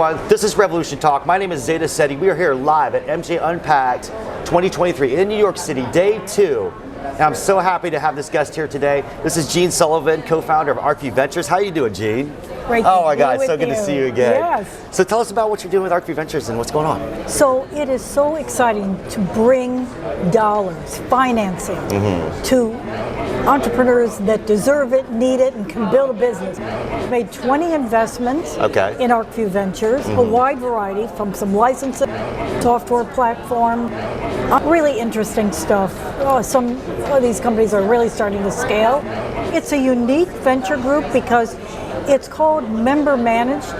everyone. This is Revolution Talk. My name is Zeta Ceti. We are here live at MJUnpacked 2023 in New York City, day 2. And I'm so happy to have this guest here today. This is Jeanne Sullivan, co-founder of Arcview Ventures. How are you doing, Jeanne? Great. Oh my God, so good to see you again. Yes. So tell us about what you're doing with Arcview Ventures and what's going on. So it is so exciting to bring dollars, financing to entrepreneurs that deserve it, need it, and can build a business. We've made 20 investments in Arcview Ventures, a wide variety from some licensing, software platform, really interesting stuff. Some of these companies are really starting to scale. It's a unique venture group because it's called member managed.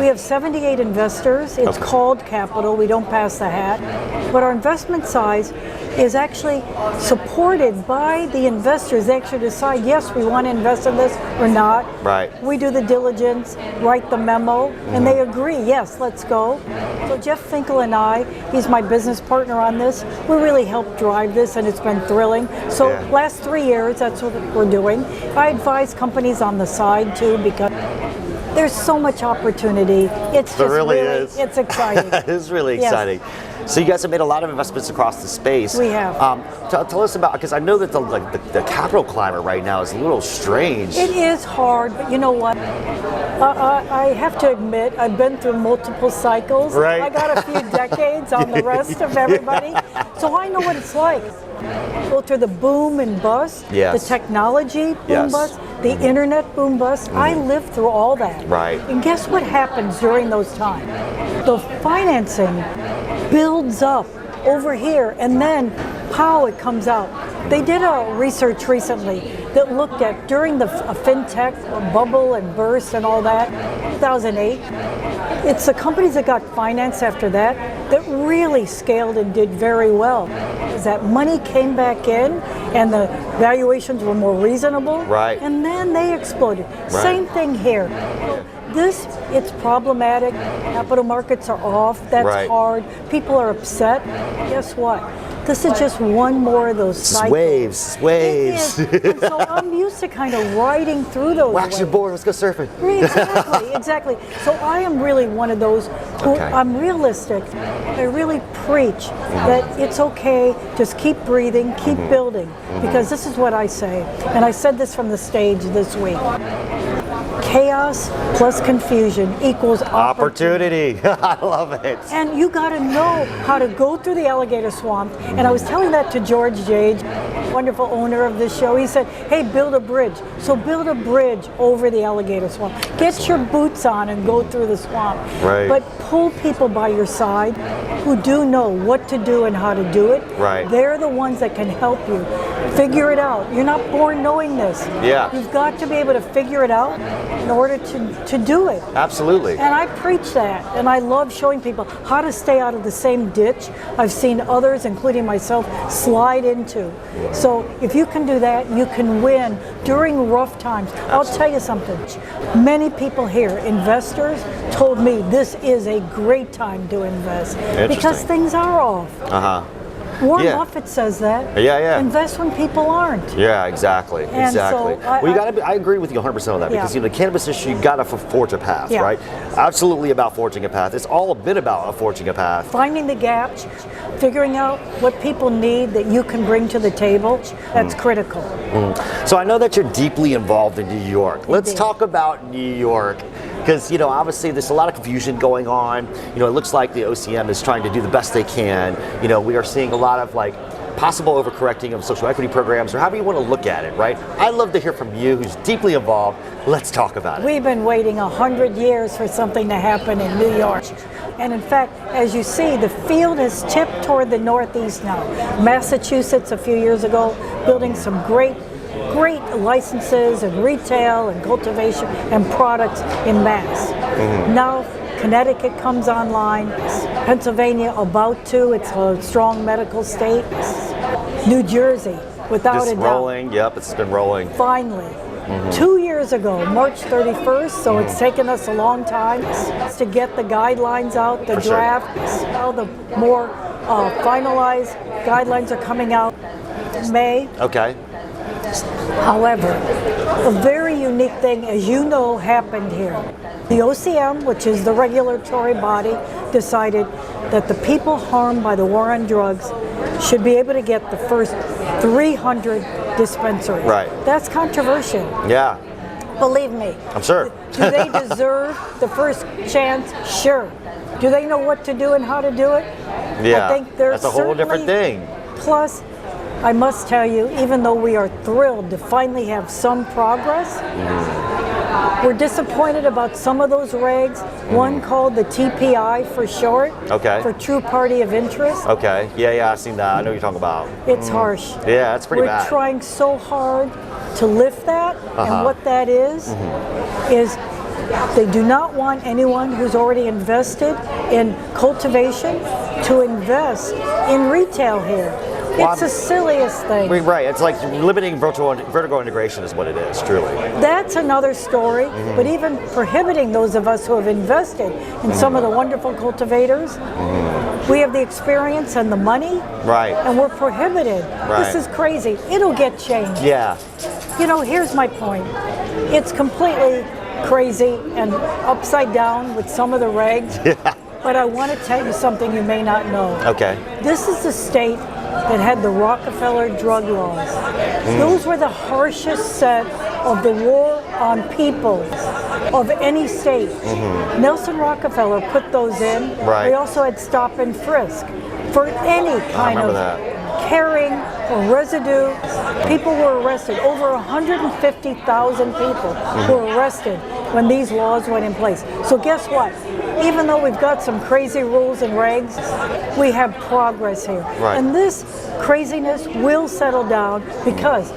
We have 78 investors. It's called capital. We don't pass the hat. But our investment size is actually supported by the investors. They actually decide, yes, we want to invest in this or not. We do the diligence, write the memo, and they agree, yes, let's go. So Jeff Finkel and I, he's my business partner on this, we really helped drive this and it's been thrilling. So last 3 years, that's what we're doing. I advise companies on the side too because there's so much opportunity. It's just really it's exciting. It is really exciting. So you guys have made a lot of investments across the space. We have. Tell us about, because I know that the capital climate right now is a little strange. It is hard, but you know what? I have to admit, I've been through multiple cycles. I got a few decades on the rest of everybody, so I know what it's like. Go through the boom and bust, the technology boom bust, the internet boom bust. I lived through all that. And guess what happens during those times? The financing builds up over here, and then how it comes out. They did a research recently that looked at during the fintech bubble and burst and all that, 2008. It's the companies that got financed after that that really scaled and did very well. Is that money came back in and the valuations were more reasonable, and then they exploded. Same thing here. It's problematic. Capital markets are off. That's hard. People are upset. Guess what? This is just one more of those cycles. Waves. And so I'm used to kind of riding through those Wax your board, let's go surfing. Exactly. So I am really one of those who I'm realistic. I really preach that it's okay, just keep breathing, keep building, because this is what I say. And I said this from the stage this week. Chaos plus confusion equals opportunity. I love it. And you got to know how to go through the alligator swamp. And I was telling that to George Jage, wonderful owner of this show. He said, hey, build a bridge. So build a bridge over the alligator swamp. Get your boots on and go through the swamp. But pull people by your side who do know what to do and how to do it. They're the ones that can help you figure it out. You're not born knowing this. You've got to be able to figure it out in order to do it. Absolutely. And I preach that, and I love showing people how to stay out of the same ditch I've seen others, including myself, slide into. So if you can do that, you can win during rough times. I'll tell you something. Many people here, investors, told me this is a great time to invest because things are off. Warren Buffett says that. Invest when people aren't. Exactly. So I agree with you 100% on that because the cannabis issue, you got to forge a path, right? Absolutely about forging a path. It's all a bit about forging a path. Finding the gaps, figuring out what people need that you can bring to the table. That's critical. So I know that you're deeply involved in New York. Let's talk about New York. Because, obviously there's a lot of confusion going on. It looks like the OCM is trying to do the best they can. We are seeing a lot of possible overcorrecting of social equity programs, or however you want to look at it, right? I'd love to hear from you, who's deeply involved. Let's talk about it. We've been waiting 100 years for something to happen in New York. And in fact, as you see, the field has tipped toward the Northeast now. Massachusetts a few years ago, building some great licenses and retail and cultivation and products in mass. Now Connecticut comes online, Pennsylvania about to, it's a strong medical state. New Jersey, without a doubt. Rolling, it's been rolling. Finally. 2 years ago, March 31st, so it's taken us a long time to get the guidelines out, the draft. Now the more finalized guidelines are coming out in May. Okay. However, a very unique unique thing, as you know, happened here. The OCM, which is the regulatory body, decided that the people harmed by the war on drugs should be able to get the first 300 dispensaries. Right. That's controversial. Yeah. Believe me. I'm sure. Do they deserve the first chance? Sure. Do they know what to do and how to do it? Yeah. I think there's that's a whole different thing. Plus, I must tell you, even though we are thrilled to finally have some progress, we're disappointed about some of those regs. One called the TPI for short, for True Party of Interest. Okay, yeah, I've seen that. I know what you're talking about. It's harsh. Yeah, that's pretty bad. We're trying so hard to lift that, and what that is they do not want anyone who's already invested in cultivation to invest in retail here. It's the silliest thing. Right, it's like limiting vertical integration is what it is, truly. That's another story, but even prohibiting those of us who have invested in some of the wonderful cultivators, we have the experience and the money, and we're prohibited. This is crazy. It'll get changed. Yeah. You know, here's my point. It's completely crazy and upside down with some of the regs, but I want to tell you something you may not know. Okay. This is the state that had the Rockefeller drug laws. Those were the harshest set of the war on people of any state. Nelson Rockefeller put those in. We also had stop and frisk for any kind of carrying or residue. People were arrested. Over 150,000 people were arrested when these laws went in place. So guess what? Even though we've got some crazy rules and regs, we have progress here. And this craziness will settle down because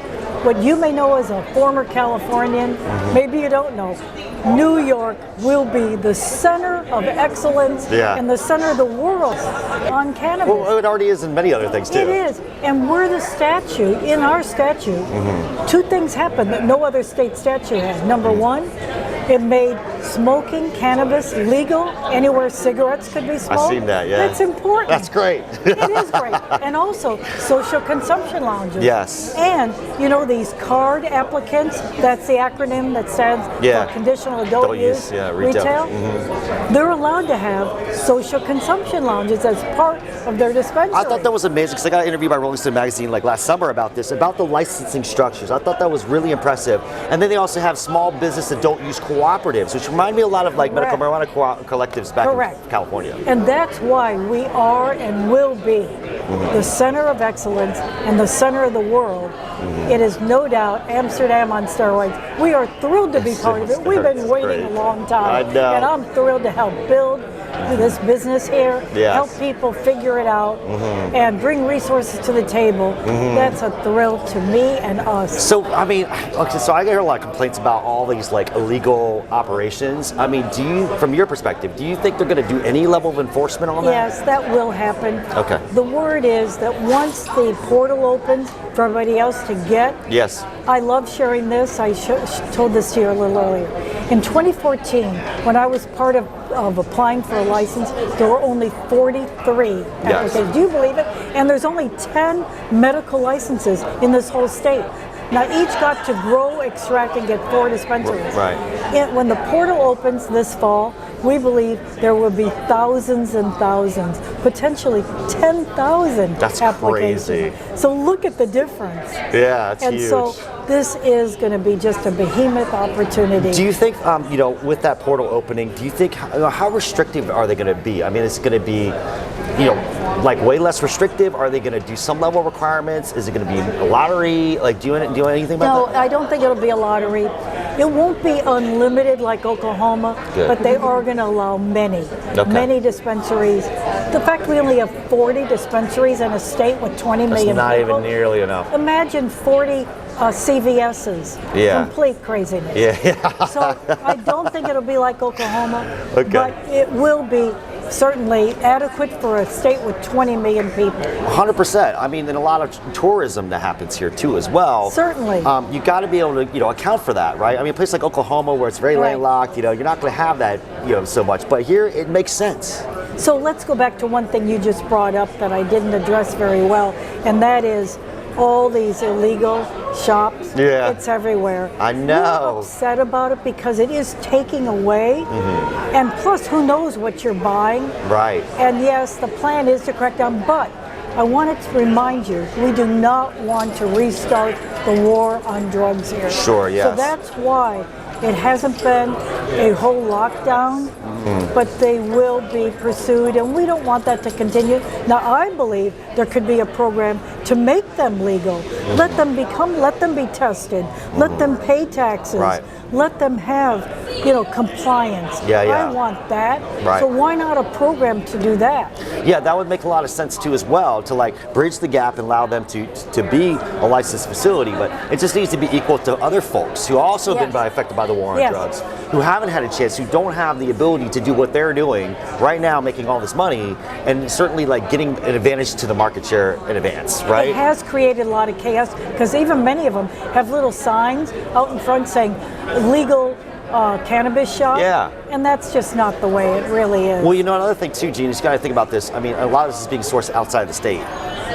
what you may know as a former Californian, maybe you don't know, New York will be the center of excellence and the center of the world on cannabis. Well, it already is in many other things too. It is, and we're the statute, in our statute, two things happened that no other state statute has. Number one, it made smoking cannabis legal anywhere cigarettes could be smoked. I've seen that, yeah. That's important. That's great. It is great. And also, social consumption lounges. Yes. And, you know, these card applicants, that's the acronym that stands for conditional adult use retail. They're allowed to have social consumption lounges as part of their dispensary. I thought that was amazing because I got interviewed by Rolling Stone magazine like last summer about this, about the licensing structures. I thought that was really impressive. And then they also have small business adult use cooperatives, which remind me a lot of like medical marijuana collectives back in California. And that's why we are and will be the center of excellence and the center of the world. It is no doubt Amsterdam on steroids. We are thrilled to be part of it. We've been waiting a long time. I know. And I'm thrilled to help build this business here, help people figure it out, and bring resources to the table. That's a thrill to me and us. So, I mean, okay, so I hear a lot of complaints about all these like illegal operations. I mean, do you, from your perspective, do you think they're going to do any level of enforcement on that? Yes, that will happen. Okay. The word is that once the portal opens for everybody else to get, I love sharing this. I told this to you a little earlier. In 2014, when I was part of applying for a license, there were only 43 applications. Do you believe it? And there's only 10 medical licenses in this whole state. Now each got to grow, extract, and get 4 dispensaries. When the portal opens this fall, we believe there will be thousands and thousands, potentially 10,000 applications. Crazy. So look at the difference. Yeah, it's huge. And so this is going to be just a behemoth opportunity. Do you think, you know, with that portal opening, do you think, how restrictive are they going to be? I mean, it's going to be, you know, like way less restrictive? Are they going to do some level of requirements? Is it going to be a lottery? Like, do you know anything about that? No, I don't think it'll be a lottery. It won't be unlimited like Oklahoma, but they are going to allow many dispensaries. The fact we only have 40 dispensaries in a state with 20 million That's not people, even nearly enough. Imagine 40 CVS's. Complete craziness. So I don't think it'll be like Oklahoma, but it will be certainly adequate for a state with 20 million people. 100%. I mean, and a lot of tourism that happens here too as well. Certainly. You got to be able to, you know, account for that, right? I mean, a place like Oklahoma where it's very landlocked, you know, you're not going to have that, you know, so much. But here it makes sense. So let's go back to one thing you just brought up that I didn't address very well, and that is all these illegal shops. Yeah. It's everywhere. I know. We're upset about it because it is taking away, and plus, who knows what you're buying? Right. And yes, the plan is to crack down, but I wanted to remind you, we do not want to restart the war on drugs here. Sure, yes. So that's why it hasn't been a whole lockdown, but they will be pursued, and we don't want that to continue. Now, I believe there could be a program to make them legal. Let them be tested. Let them pay taxes. Right. Let them have, compliance. Yeah. I want that. Right. So why not a program to do that? Yeah, that would make a lot of sense too as well, to like bridge the gap and allow them to be a licensed facility, but it just needs to be equal to other folks who also have been affected by the war on drugs, who haven't had a chance, who don't have the ability to do what they're doing right now, making all this money, and certainly like getting an advantage to the market share in advance, right? It has created a lot of chaos because even many of them have little signs out in front saying legal cannabis shop. Yeah. And that's just not the way it really is. Well, another thing too, Jeanne, you got to think about this. I mean, a lot of this is being sourced outside the state,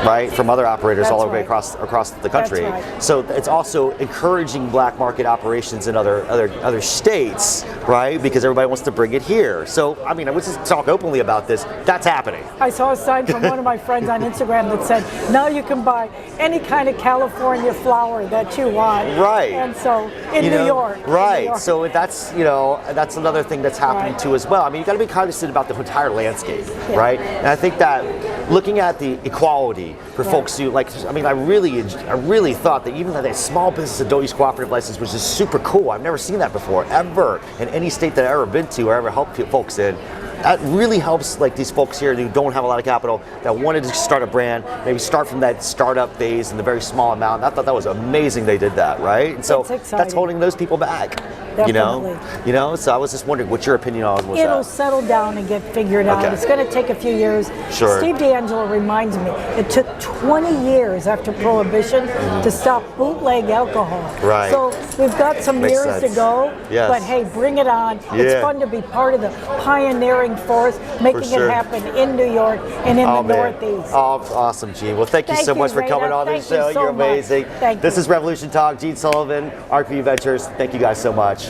right? From other operators That's all over right. across the country. That's right. So it's also encouraging black market operations in other states, right? Because everybody wants to bring it here. So I mean, I would just talk openly about this. That's happening. I saw a sign from one of my friends on Instagram that said, now you can buy any kind of California flower that you want. Right. And so in New York. Right. In New York. So that's another thing that's happening too as well. I mean, you got to be cognizant about the entire landscape, right? And I think that looking at the equality for folks who I really thought that even that small business adult use cooperative license was just super cool. I've never seen that before, ever, in any state that I've ever been to or ever helped folks in. That really helps like these folks here who don't have a lot of capital, that wanted to start a brand, maybe start from that startup phase in the very small amount. I thought that was amazing they did that, right? And so that's holding those people back. Definitely. So I was just wondering what your opinion on was. It'll settle down and get figured out. It's going to take a few years. Sure. Steve D'Angelo reminds me, it took 20 years after Prohibition to stop bootleg alcohol. Right. So we've got some Makes years to sense. go, Yes. but hey, bring it on. It's fun to be part of the pioneering force, making sure. it happen in New York and in the Northeast. Oh, awesome, Jeanne. Well, thank you so much for coming on this show. Thank you so You're amazing. much. Thank This you. is Revolution Talk. Jeanne Sullivan, Arcview Ventures. Thank you guys so much.